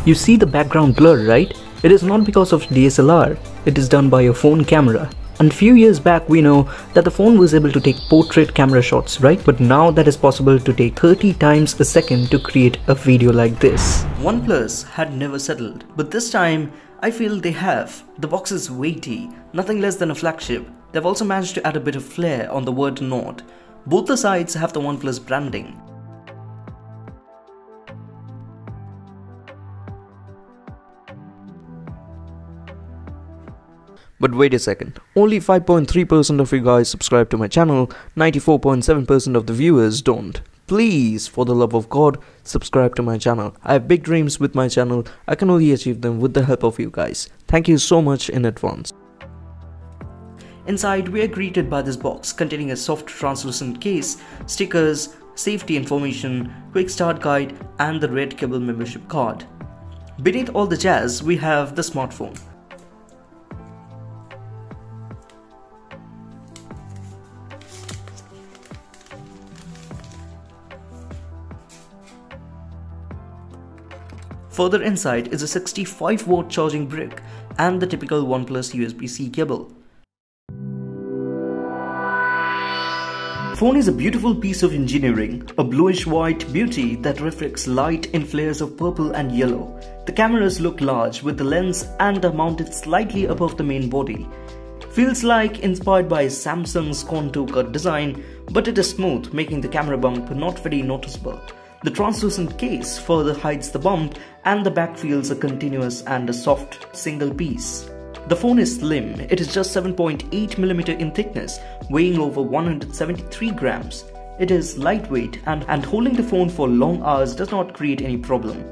You see the background blur, right? It is not because of DSLR, it is done by a phone camera. And few years back we know that the phone was able to take portrait camera shots, right? But now that is possible to take 30 times a second to create a video like this. OnePlus had never settled, but this time I feel they have. The box is weighty, nothing less than a flagship. They've also managed to add a bit of flair on the word Nord. Both the sides have the OnePlus branding. But wait a second, only 5.3% of you guys subscribe to my channel, 94.7% of the viewers don't. Please, for the love of God, subscribe to my channel. I have big dreams with my channel, I can only achieve them with the help of you guys. Thank you so much in advance. Inside, we are greeted by this box containing a soft translucent case, stickers, safety information, quick start guide and the red cable membership card. Beneath all the jazz, we have the smartphone. Further inside is a 65-watt charging brick and the typical OnePlus USB-C cable. The phone is a beautiful piece of engineering, a bluish-white beauty that reflects light in flares of purple and yellow. The cameras look large with the lens and are mounted slightly above the main body. Feels like inspired by Samsung's contour cut design, but it is smooth, making the camera bump not very noticeable. The translucent case further hides the bump and the back feels a continuous and a soft single piece. The phone is slim, it is just 7.8mm in thickness, weighing over 173 grams. It is lightweight and holding the phone for long hours does not create any problem.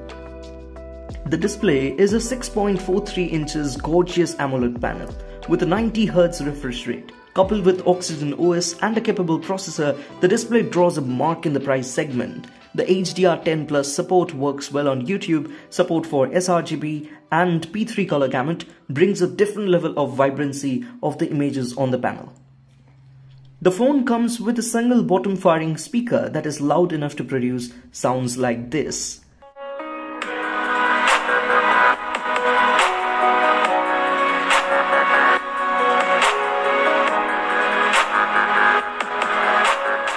The display is a 6.43 inches gorgeous AMOLED panel with a 90Hz refresh rate. Coupled with Oxygen OS and a capable processor, the display draws a mark in the price segment. The HDR10 Plus support works well on YouTube, support for sRGB and P3 color gamut brings a different level of vibrancy of the images on the panel. The phone comes with a single bottom firing speaker that is loud enough to produce sounds like this.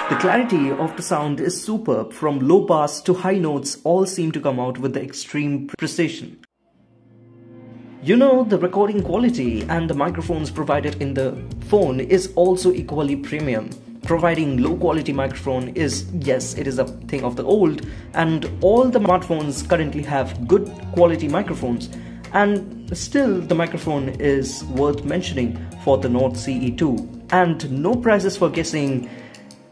The clarity of the sound is superb. From low bass to high notes all seem to come out with the extreme precision. You know, the recording quality and the microphones provided in the phone is also equally premium. Providing low quality microphone is, yes, it is a thing of the old, and all the smartphones currently have good quality microphones, and still the microphone is worth mentioning for the Nord CE2. And no prizes for guessing.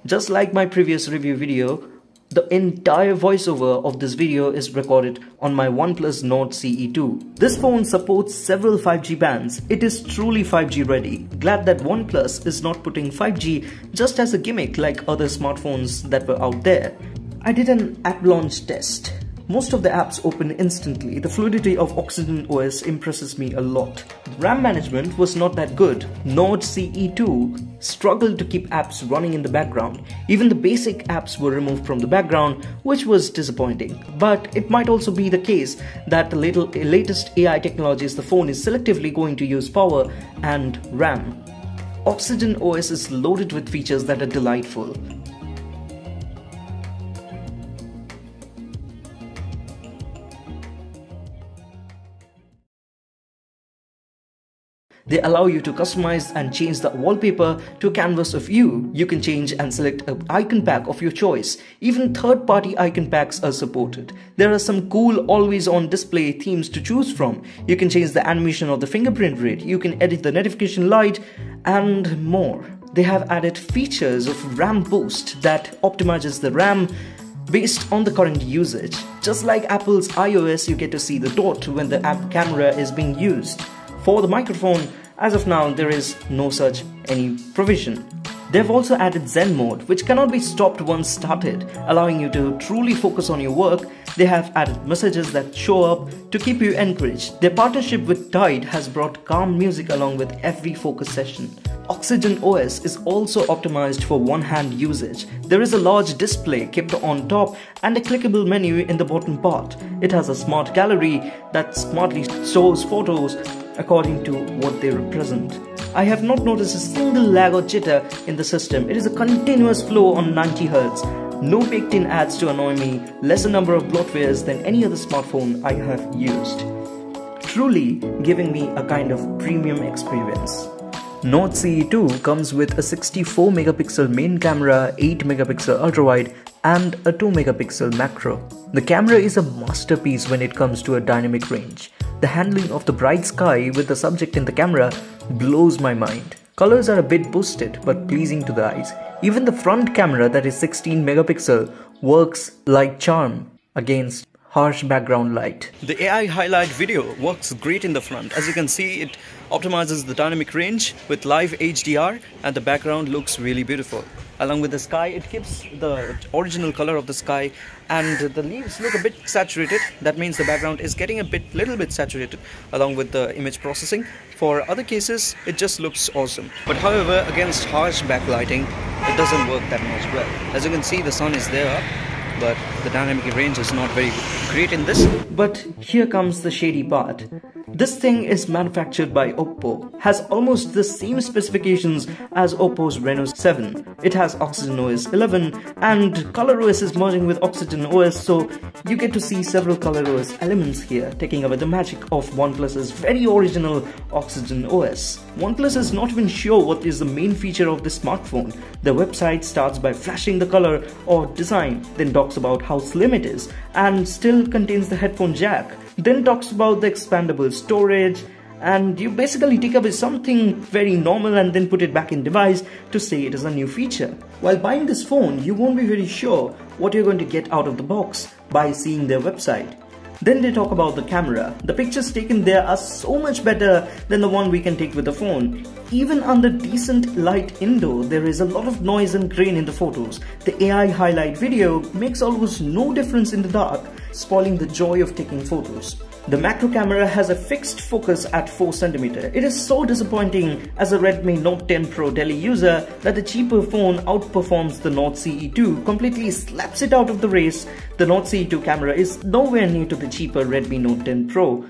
Just like my previous review video, the entire voiceover of this video is recorded on my OnePlus Nord CE2. This phone supports several 5G bands. It is truly 5G ready. Glad that OnePlus is not putting 5G just as a gimmick like other smartphones that were out there. I did an app launch test. Most of the apps open instantly. The fluidity of Oxygen OS impresses me a lot. RAM management was not that good. Nord CE2 struggled to keep apps running in the background. Even the basic apps were removed from the background, which was disappointing. But it might also be the case that the latest AI technologies, the phone is selectively going to use power and RAM. Oxygen OS is loaded with features that are delightful. They allow you to customize and change the wallpaper to a canvas of you. You can change and select an icon pack of your choice. Even third-party icon packs are supported. There are some cool always-on display themes to choose from. You can change the animation of the fingerprint read. You can edit the notification light and more. They have added features of RAM boost that optimizes the RAM based on the current usage. Just like Apple's iOS, you get to see the dot when the app camera is being used. For the microphone, as of now, there is no such any provision. They've also added Zen mode, which cannot be stopped once started, allowing you to truly focus on your work. They have added messages that show up to keep you encouraged. Their partnership with Tide has brought calm music along with every focus session. Oxygen OS is also optimized for one-hand usage. There is a large display kept on top and a clickable menu in the bottom part. It has a smart gallery that smartly stores photos according to what they represent. I have not noticed a single lag or jitter in the system. It is a continuous flow on 90 Hz. No baked-in ads to annoy me, lesser number of bloatwares than any other smartphone I have used. Truly giving me a kind of premium experience. Nord CE2 comes with a 64 megapixel main camera, 8 megapixel ultrawide and a 2 megapixel macro. The camera is a masterpiece when it comes to a dynamic range. The handling of the bright sky with the subject in the camera blows my mind. Colors are a bit boosted but pleasing to the eyes. Even the front camera, that is 16 megapixel, works like charm against harsh background light. The AI highlight video works great in the front. As you can see, it optimizes the dynamic range with live HDR and the background looks really beautiful. Along with the sky, it keeps the original color of the sky and the leaves look a bit saturated. That means the background is getting a little bit saturated along with the image processing. For other cases, it just looks awesome. But however, against harsh backlighting, it doesn't work that much well. As you can see, the sun is there, but the dynamic range is not very great in this. But here comes the shady part. This thing is manufactured by Oppo, has almost the same specifications as Oppo's Reno 7. It has Oxygen OS 11 and ColorOS is merging with Oxygen OS, so you get to see several ColorOS elements here, taking away the magic of OnePlus's very original Oxygen OS. OnePlus is not even sure what is the main feature of this smartphone. The website starts by flashing the color or design, then talks about how slim it is and still contains the headphone jack, then talks about the expandable storage, and you basically take away something very normal and then put it back in device to say it is a new feature. While buying this phone, you won't be very sure what you're going to get out of the box by seeing their website. Then they talk about the camera. The pictures taken there are so much better than the one we can take with the phone. Even under decent light indoor, there is a lot of noise and grain in the photos. The AI highlight video makes almost no difference in the dark, spoiling the joy of taking photos. The macro camera has a fixed focus at 4 cm. It is so disappointing as a Redmi Note 10 Pro Delhi user that the cheaper phone outperforms the Nord CE2, completely slaps it out of the race. The Nord CE2 camera is nowhere near to the cheaper Redmi Note 10 Pro.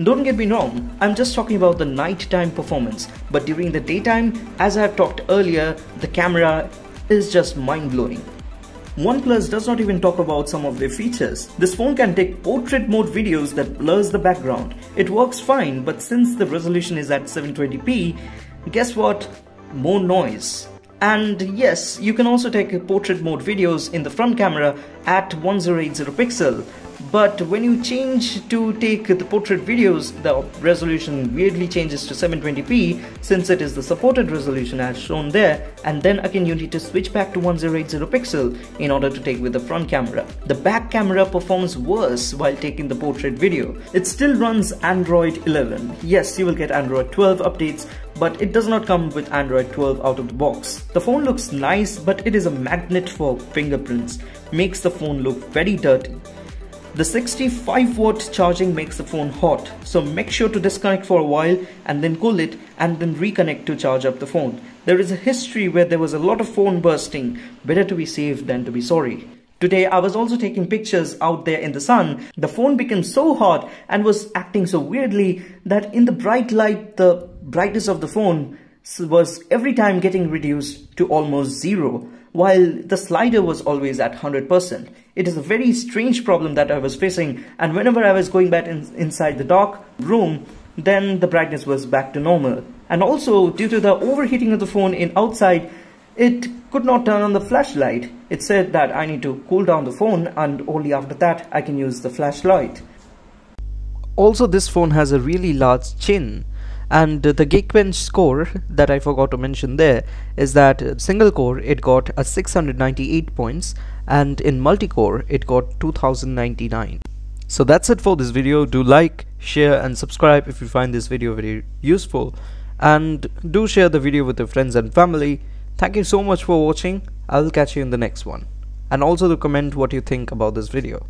Don't get me wrong, I'm just talking about the nighttime performance, but during the daytime, as I have talked earlier, the camera is just mind-blowing. OnePlus does not even talk about some of their features. This phone can take portrait mode videos that blurs the background. It works fine, but since the resolution is at 720p, guess what? More noise. And yes, you can also take portrait mode videos in the front camera at 1080 pixel. But when you change to take the portrait videos, the resolution weirdly changes to 720p since it is the supported resolution as shown there, and then again you need to switch back to 1080 pixel in order to take with the front camera. The back camera performs worse while taking the portrait video. It still runs Android 11. Yes, you will get Android 12 updates, but it does not come with Android 12 out of the box. The phone looks nice, but it is a magnet for fingerprints. Makes the phone look very dirty. The 65-watt charging makes the phone hot, so make sure to disconnect for a while and then cool it and then reconnect to charge up the phone. There is a history where there was a lot of phone bursting. Better to be safe than to be sorry. Today I was also taking pictures out there in the sun. The phone became so hot and was acting so weirdly that in the bright light the brightness of the phone was every time getting reduced to almost 0, while the slider was always at 100%. It is a very strange problem that I was facing, and whenever I was going back inside the dark room, then the brightness was back to normal. And also, due to the overheating of the phone outside, it could not turn on the flashlight. It said that I need to cool down the phone and only after that I can use the flashlight. Also, this phone has a really large chin. And the Geekbench score that I forgot to mention there is that single core it got a 698 points and in multi-core it got 2099. So that's it for this video. Do like, share and subscribe if you find this video very useful, and do share the video with your friends and family. Thank you so much for watching. I will catch you in the next one. And also to comment what you think about this video.